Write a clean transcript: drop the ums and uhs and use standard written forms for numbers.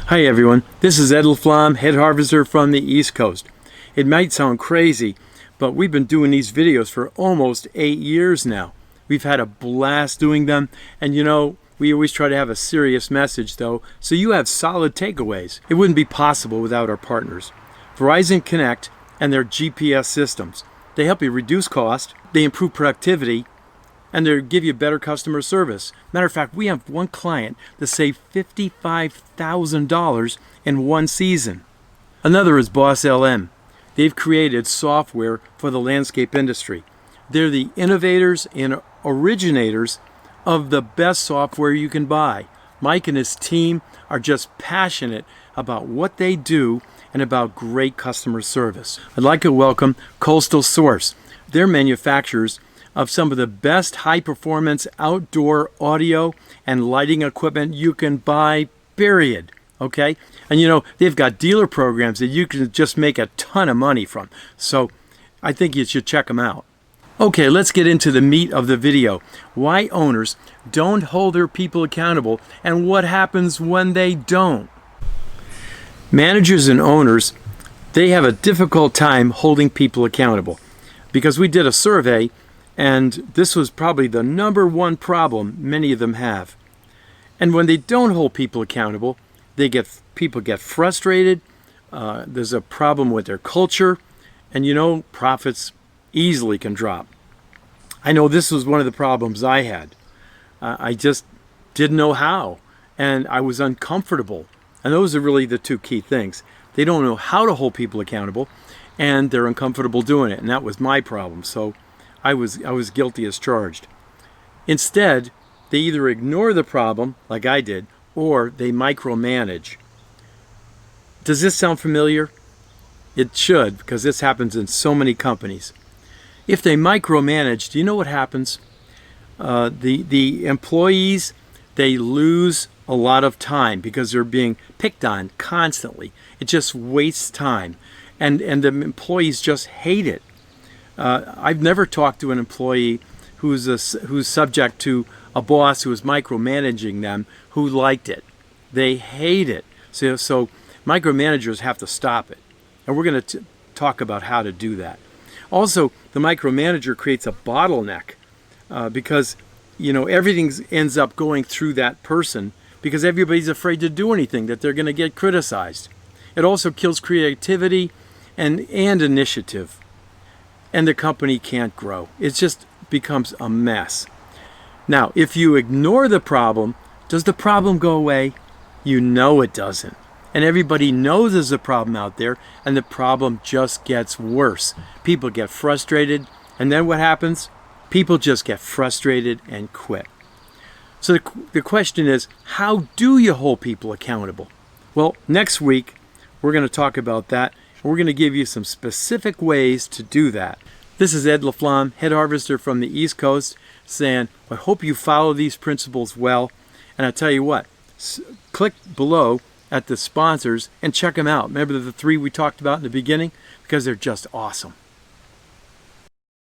Hi everyone, this is Ed LaFlamme, head harvester from the East Coast. It might sound crazy, but we've been doing these videos for almost 8 years now. We've had a blast doing them, and we always try to have a serious message though, so you have solid takeaways. It wouldn't be possible without our partners. Verizon Connect and their GPS systems. They help you reduce cost, they improve productivity, and they give you better customer service. Matter of fact, we have one client that saved $55,000 in one season. Another is Boss LM. They've created software for the landscape industry. They're the innovators and originators of the best software you can buy. Mike and his team are just passionate about what they do and about great customer service. I'd like to welcome Coastal Source. They're manufacturers of some of the best high-performance outdoor audio and lighting equipment you can buy, period. Okay? And they've got dealer programs that you can just make a ton of money from. So I think you should check them out. Okay, let's get into the meat of the video. Why owners don't hold their people accountable and what happens when they don't. Managers and owners, they have a difficult time holding people accountable because we did a survey. And this was probably the #1 problem many of them have. And when they don't hold people accountable, people get frustrated. There's a problem with their culture, and profits easily can drop. I know this was one of the problems I had. I just didn't know how, and I was uncomfortable. And those are really the two key things. They don't know how to hold people accountable, and they're uncomfortable doing it. And that was my problem. So I was guilty as charged. Instead, they either ignore the problem, like I did, or they micromanage. Does this sound familiar? It should, because this happens in so many companies. If they micromanage, do you know what happens? The employees, they lose a lot of time because they're being picked on constantly. It just wastes time, and the employees just hate it. I've never talked to an employee who's subject to a boss who is micromanaging them who liked it. They hate it. So micromanagers have to stop it. And we're going to talk about how to do that. Also, the micromanager creates a bottleneck because everything ends up going through that person because everybody's afraid to do anything, that they're going to get criticized. It also kills creativity and initiative. And the company can't grow. It just becomes a mess. Now, if you ignore the problem, does the problem go away? You know it doesn't. And everybody knows there's a problem out there, and the problem just gets worse. People get frustrated, and then what happens? People just get frustrated and quit. So the question is, how do you hold people accountable? Well, next week, we're going to talk about that. We're going to give you some specific ways to do that. This is Ed LaFlamme, head harvester from the East Coast, saying, I hope you follow these principles well. And I'll tell you what, click below at the sponsors and check them out. Remember the 3 we talked about in the beginning? Because they're just awesome.